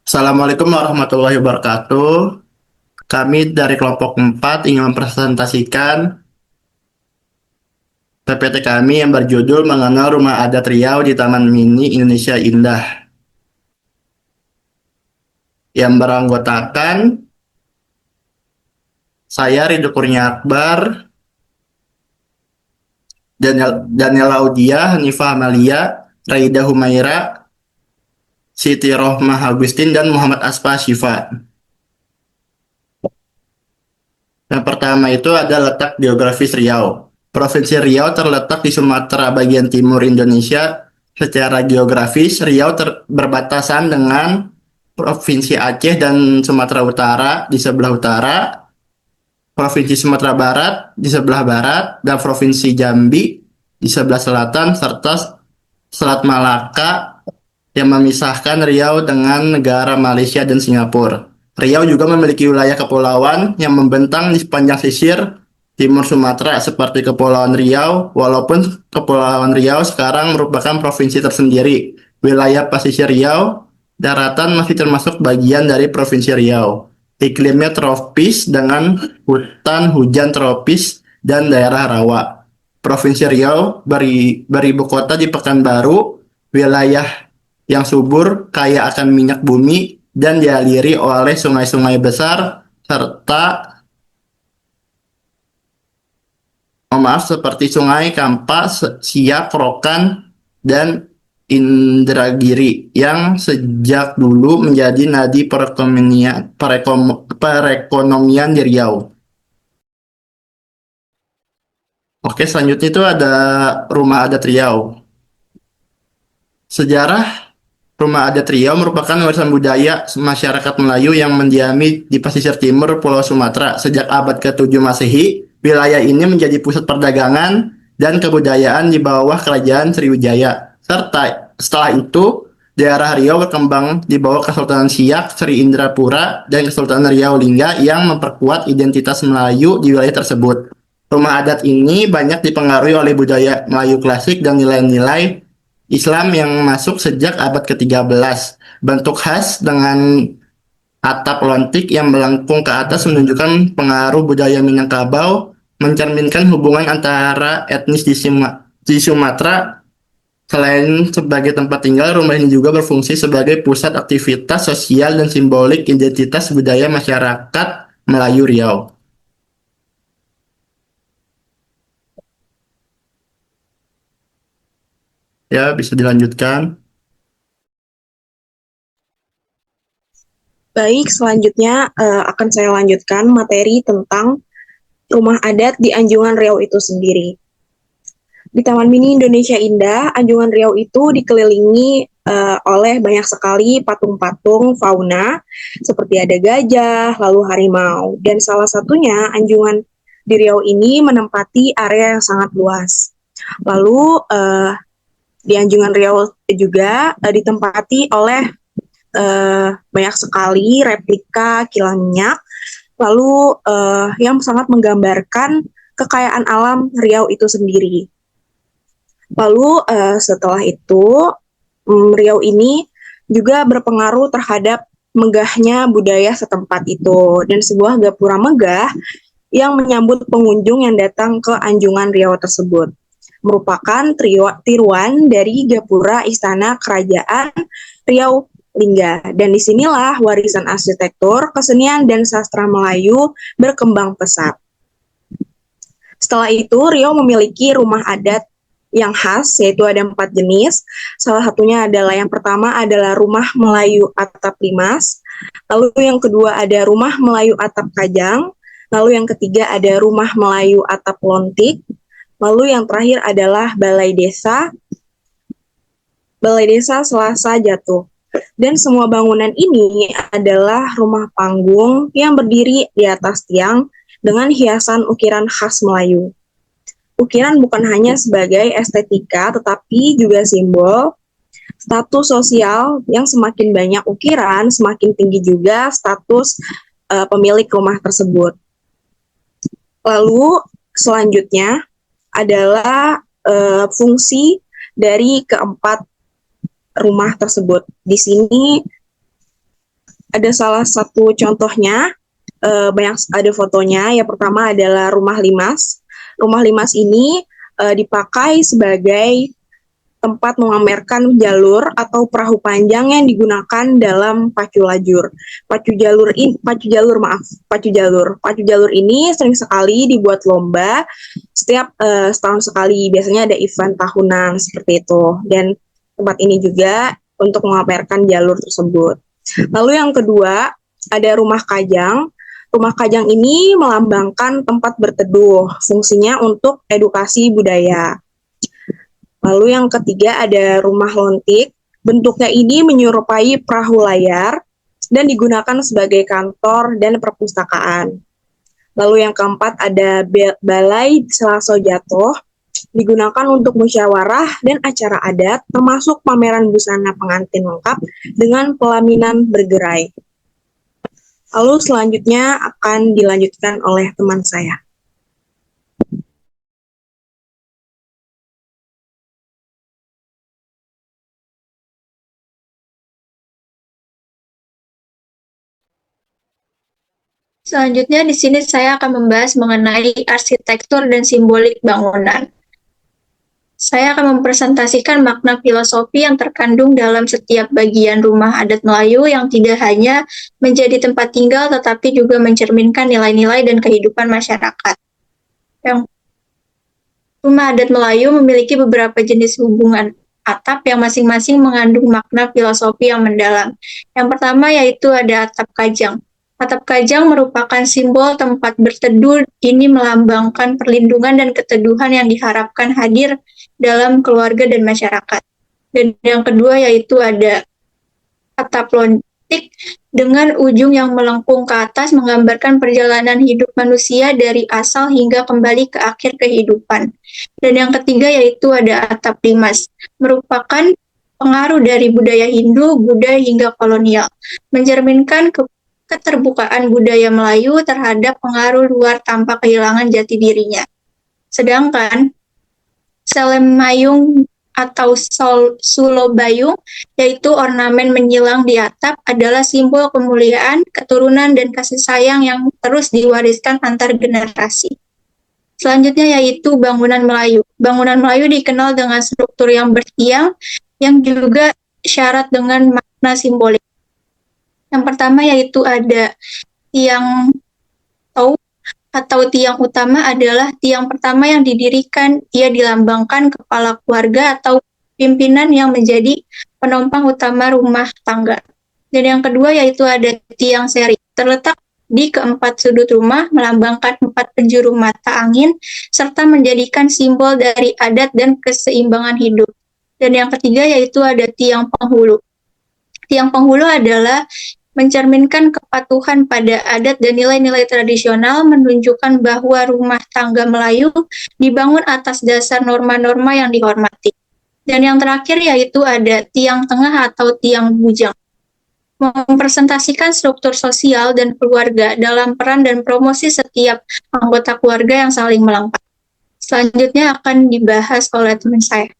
Assalamualaikum warahmatullahi wabarakatuh. Kami dari kelompok 4 ingin mempresentasikan PPT kami yang berjudul Mengenal Rumah Adat Riau di Taman Mini Indonesia Indah, yang beranggotakan saya Ridho Kurnia Akbar, Daniel Audia, Hanifah Amalia, Raida Humaira, Siti Rohmah Agustin, dan Muhammad Asfa Syifa. Yang pertama itu ada letak geografis Riau. Provinsi Riau terletak di Sumatera bagian timur Indonesia. Secara geografis, Riau berbatasan dengan Provinsi Aceh dan Sumatera Utara di sebelah utara, Provinsi Sumatera Barat di sebelah barat, dan Provinsi Jambi di sebelah selatan, serta Selat Malaka yang memisahkan Riau dengan negara Malaysia dan Singapura. Riau juga memiliki wilayah kepulauan yang membentang di sepanjang sisir timur Sumatera seperti Kepulauan Riau, walaupun Kepulauan Riau sekarang merupakan provinsi tersendiri. Wilayah pesisir Riau, daratan masih termasuk bagian dari Provinsi Riau. Iklimnya tropis dengan hutan hujan tropis dan daerah rawa. Provinsi Riau beribu kota di Pekanbaru, wilayah yang subur, kaya akan minyak bumi, dan dialiri oleh sungai-sungai besar, serta seperti Sungai Kampas, Siak, Rokan, dan Indragiri yang sejak dulu menjadi nadi perekonomian di Riau. Oke, selanjutnya itu ada Rumah Adat Riau. Sejarah Rumah Adat Riau merupakan warisan budaya masyarakat Melayu yang mendiami di pesisir timur Pulau Sumatera. Sejak abad ke-7 Masehi, wilayah ini menjadi pusat perdagangan dan kebudayaan di bawah Kerajaan Sriwijaya. Serta setelah itu, daerah Riau berkembang di bawah Kesultanan Siak, Sri Indrapura, dan Kesultanan Riau Lingga yang memperkuat identitas Melayu di wilayah tersebut. Rumah adat ini banyak dipengaruhi oleh budaya Melayu klasik dan nilai-nilai Islam yang masuk sejak abad ke-13. Bentuk khas dengan atap lontik yang melengkung ke atas menunjukkan pengaruh budaya Minangkabau, mencerminkan hubungan antara etnis di Sumatera. Selain sebagai tempat tinggal, rumah ini juga berfungsi sebagai pusat aktivitas sosial dan simbolik identitas budaya masyarakat Melayu Riau. Ya, bisa dilanjutkan. Baik, selanjutnya akan saya lanjutkan materi tentang rumah adat di Anjungan Riau itu sendiri. Di Taman Mini Indonesia Indah, Anjungan Riau itu dikelilingi oleh banyak sekali patung-patung fauna, seperti ada gajah, lalu harimau, dan salah satunya Anjungan di Riau ini menempati area yang sangat luas. Lalu di Anjungan Riau juga ditempati oleh banyak sekali replika kilang minyak, lalu yang sangat menggambarkan kekayaan alam Riau itu sendiri. Lalu setelah itu, Riau ini juga berpengaruh terhadap megahnya budaya setempat itu, dan sebuah gapura megah yang menyambut pengunjung yang datang ke Anjungan Riau tersebut. Merupakan tiruan dari gapura Istana Kerajaan Riau Lingga. Dan disinilah warisan arsitektur, kesenian, dan sastra Melayu berkembang pesat. Setelah itu, Riau memiliki rumah adat yang khas, yaitu ada 4 jenis. Salah satunya adalah yang pertama adalah rumah Melayu atap limas, lalu yang kedua ada rumah Melayu atap kajang, lalu yang ketiga ada rumah Melayu atap lontik, lalu yang terakhir adalah Balai Desa Selasa Jatuh. Dan semua bangunan ini adalah rumah panggung yang berdiri di atas tiang dengan hiasan ukiran khas Melayu. Ukiran bukan hanya sebagai estetika, tetapi juga simbol status sosial yang semakin banyak ukiran, semakin tinggi juga status pemilik rumah tersebut. Lalu selanjutnya adalah fungsi dari keempat rumah tersebut. Di sini ada salah satu contohnya, banyak ada fotonya. Yang pertama adalah rumah limas. Rumah limas ini dipakai sebagai tempat memamerkan jalur atau perahu panjang yang digunakan dalam pacu lajur. Pacu jalur ini sering sekali dibuat lomba setiap setahun sekali. Biasanya ada event tahunan seperti itu. Dan tempat ini juga untuk memamerkan jalur tersebut. Lalu yang kedua, ada rumah kajang. Rumah kajang ini melambangkan tempat berteduh, fungsinya untuk edukasi budaya. Lalu yang ketiga ada rumah lontik. Bentuknya ini menyerupai perahu layar dan digunakan sebagai kantor dan perpustakaan. Lalu yang keempat ada balai selaso jatuh, digunakan untuk musyawarah dan acara adat, termasuk pameran busana pengantin lengkap dengan pelaminan bergerai. Lalu selanjutnya akan dilanjutkan oleh teman saya. Selanjutnya di sini saya akan membahas mengenai arsitektur dan simbolik bangunan. Saya akan mempresentasikan makna filosofi yang terkandung dalam setiap bagian rumah adat Melayu yang tidak hanya menjadi tempat tinggal tetapi juga mencerminkan nilai-nilai dan kehidupan masyarakat. Yang rumah adat Melayu memiliki beberapa jenis hubungan atap yang masing-masing mengandung makna filosofi yang mendalam. Yang pertama yaitu ada atap kajang. Atap kajang merupakan simbol tempat berteduh. Ini melambangkan perlindungan dan keteduhan yang diharapkan hadir dalam keluarga dan masyarakat. Dan yang kedua yaitu ada atap lontik dengan ujung yang melengkung ke atas menggambarkan perjalanan hidup manusia dari asal hingga kembali ke akhir kehidupan. Dan yang ketiga yaitu ada atap limas, merupakan pengaruh dari budaya Hindu, Buddha hingga kolonial, mencerminkan keterbukaan budaya Melayu terhadap pengaruh luar tanpa kehilangan jati dirinya. Sedangkan Selemayung atau Sulobayung, yaitu ornamen menyilang di atap, adalah simbol kemuliaan, keturunan, dan kasih sayang yang terus diwariskan antar generasi. Selanjutnya yaitu bangunan Melayu. Bangunan Melayu dikenal dengan struktur yang bertiang, yang juga syarat dengan makna simbolik. Yang pertama yaitu ada tiang tau atau tiang utama adalah tiang pertama yang didirikan. Ia dilambangkan kepala keluarga atau pimpinan yang menjadi penopang utama rumah tangga. Dan yang kedua yaitu ada tiang seri, terletak di keempat sudut rumah, melambangkan 4 penjuru mata angin, serta menjadikan simbol dari adat dan keseimbangan hidup. Dan yang ketiga yaitu ada tiang penghulu. Tiang penghulu adalah mencerminkan kepatuhan pada adat dan nilai-nilai tradisional, menunjukkan bahwa rumah tangga Melayu dibangun atas dasar norma-norma yang dihormati. Dan yang terakhir yaitu ada tiang tengah atau tiang bujang, mempresentasikan struktur sosial dan keluarga dalam peran dan promosi setiap anggota keluarga yang saling melengkapi. Selanjutnya akan dibahas oleh teman saya.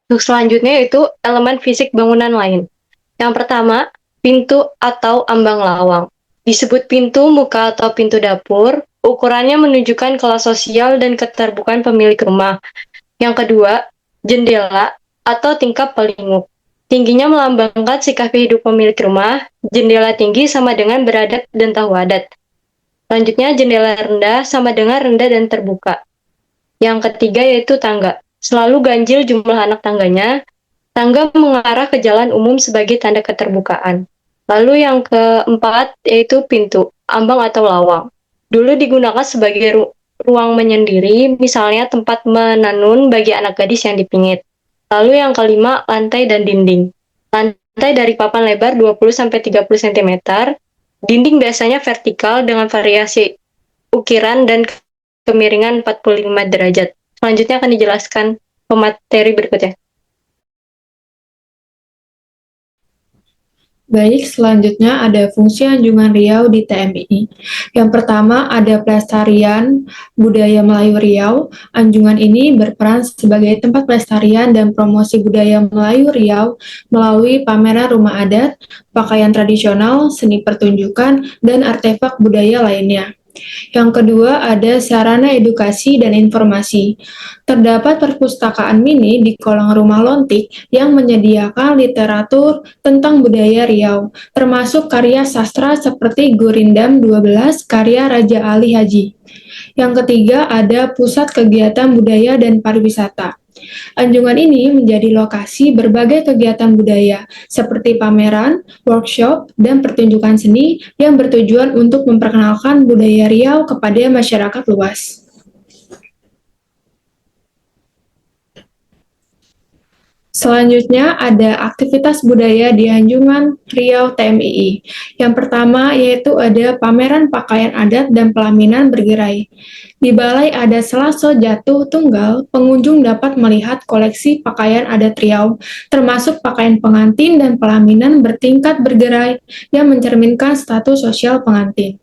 Untuk selanjutnya yaitu elemen fisik bangunan lain. Yang pertama, pintu atau ambang lawang. Disebut pintu muka atau pintu dapur, ukurannya menunjukkan kelas sosial dan keterbukaan pemilik rumah. Yang kedua, jendela atau tingkap pelinguk. Tingginya melambangkan sikap hidup pemilik rumah. Jendela tinggi sama dengan beradab dan tahu adat. Selanjutnya, jendela rendah sama dengan rendah dan terbuka. Yang ketiga yaitu tangga. Selalu ganjil jumlah anak tangganya. Tangga mengarah ke jalan umum sebagai tanda keterbukaan. Lalu yang keempat yaitu pintu, ambang atau lawang. Dulu digunakan sebagai ruang menyendiri, misalnya tempat menenun bagi anak gadis yang dipingit. Lalu yang kelima, lantai dan dinding. Lantai dari papan lebar 20-30 cm. Dinding biasanya vertikal dengan variasi ukiran dan kemiringan 45 derajat. Selanjutnya akan dijelaskan pemateri berikutnya. Baik, selanjutnya ada fungsi Anjungan Riau di TMI. Yang pertama ada pelestarian budaya Melayu Riau. Anjungan ini berperan sebagai tempat pelestarian dan promosi budaya Melayu Riau melalui pameran rumah adat, pakaian tradisional, seni pertunjukan, dan artefak budaya lainnya. Yang kedua ada sarana edukasi dan informasi. Terdapat perpustakaan mini di kolong rumah Lontik yang menyediakan literatur tentang budaya Riau, termasuk karya sastra seperti Gurindam 12 karya Raja Ali Haji. Yang ketiga ada pusat kegiatan budaya dan pariwisata. Anjungan ini menjadi lokasi berbagai kegiatan budaya, seperti pameran, workshop, dan pertunjukan seni yang bertujuan untuk memperkenalkan budaya Riau kepada masyarakat luas. Selanjutnya ada aktivitas budaya di Anjungan Riau TMII. Yang pertama yaitu ada pameran pakaian adat dan pelaminan bergerai. Di Balai Adat Selaso Jatuh Tunggal, pengunjung dapat melihat koleksi pakaian adat Riau, termasuk pakaian pengantin dan pelaminan bertingkat bergerai yang mencerminkan status sosial pengantin.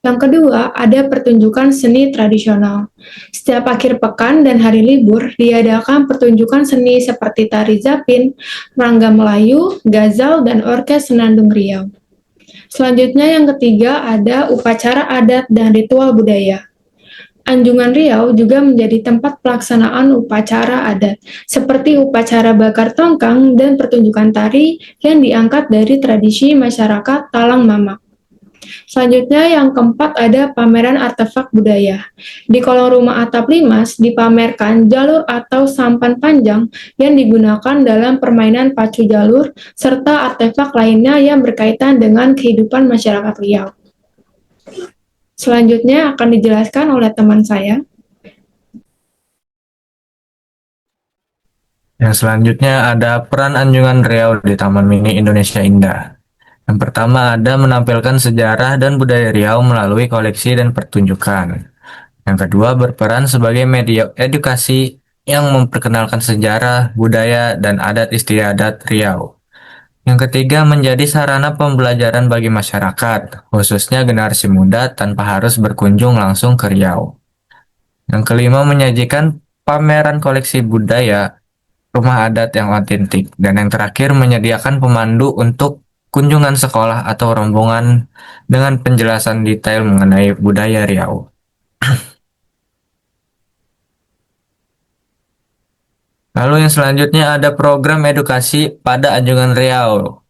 Yang kedua, ada pertunjukan seni tradisional. Setiap akhir pekan dan hari libur, diadakan pertunjukan seni seperti tari zapin, rangga Melayu, gazal, dan orkes senandung Riau. Selanjutnya yang ketiga ada upacara adat dan ritual budaya. Anjungan Riau juga menjadi tempat pelaksanaan upacara adat, seperti upacara bakar tongkang dan pertunjukan tari yang diangkat dari tradisi masyarakat Talang Mamak. Selanjutnya yang keempat ada pameran artefak budaya. Di kolong rumah atap limas dipamerkan jalur atau sampan panjang yang digunakan dalam permainan pacu jalur serta artefak lainnya yang berkaitan dengan kehidupan masyarakat Riau. Selanjutnya akan dijelaskan oleh teman saya. Yang selanjutnya ada peran Anjungan Riau di Taman Mini Indonesia Indah. Yang pertama ada menampilkan sejarah dan budaya Riau melalui koleksi dan pertunjukan. Yang kedua berperan sebagai media edukasi yang memperkenalkan sejarah, budaya, dan adat istiadat Riau. Yang ketiga menjadi sarana pembelajaran bagi masyarakat, khususnya generasi muda tanpa harus berkunjung langsung ke Riau. Yang kelima menyajikan pameran koleksi budaya, rumah adat yang otentik. Dan yang terakhir menyediakan pemandu untuk kunjungan sekolah atau rombongan dengan penjelasan detail mengenai budaya Riau. Lalu yang selanjutnya ada program edukasi pada Anjungan Riau.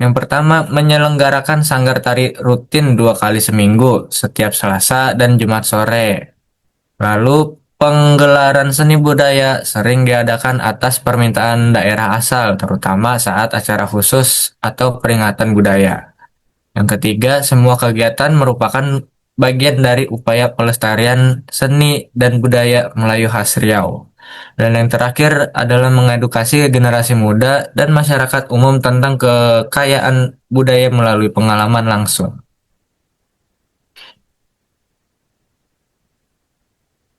Yang pertama menyelenggarakan sanggar tari rutin 2 kali seminggu, setiap Selasa dan Jumat sore. Lalu penggelaran seni budaya sering diadakan atas permintaan daerah asal, terutama saat acara khusus atau peringatan budaya. Yang ketiga, semua kegiatan merupakan bagian dari upaya pelestarian seni dan budaya Melayu khas Riau. Dan yang terakhir adalah mengedukasi generasi muda dan masyarakat umum tentang kekayaan budaya melalui pengalaman langsung.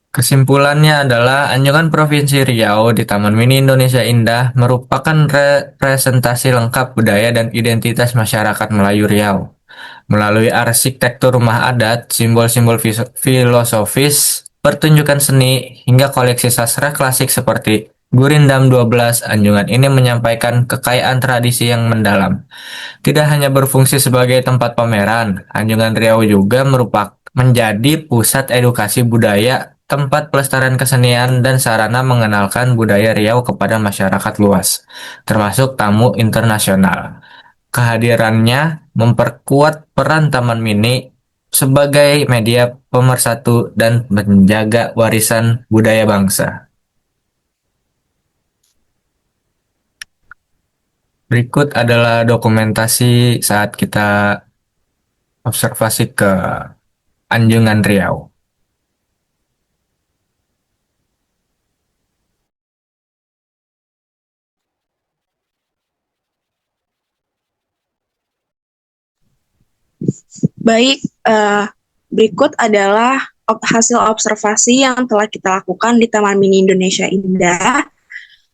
Kesimpulannya adalah Anjungan Provinsi Riau di Taman Mini Indonesia Indah merupakan representasi lengkap budaya dan identitas masyarakat Melayu Riau. Melalui arsitektur rumah adat, simbol-simbol filosofis, pertunjukan seni, hingga koleksi sastra klasik seperti Gurindam 12, Anjungan ini menyampaikan kekayaan tradisi yang mendalam. Tidak hanya berfungsi sebagai tempat pameran, Anjungan Riau juga menjadi pusat edukasi budaya, tempat pelestarian kesenian, dan sarana mengenalkan budaya Riau kepada masyarakat luas, termasuk tamu internasional. Kehadirannya memperkuat peran Taman Mini sebagai media pemersatu dan menjaga warisan budaya bangsa. Berikut adalah dokumentasi saat kita observasi ke Anjungan Riau. Baik, berikut adalah hasil observasi yang telah kita lakukan di Taman Mini Indonesia Indah.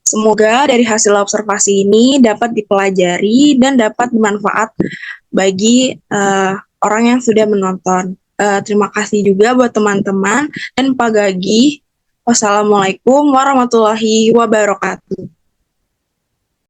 Semoga dari hasil observasi ini dapat dipelajari dan dapat bermanfaat bagi orang yang sudah menonton. Terima kasih juga buat teman-teman dan Pak Gagi. Wassalamualaikum warahmatullahi wabarakatuh.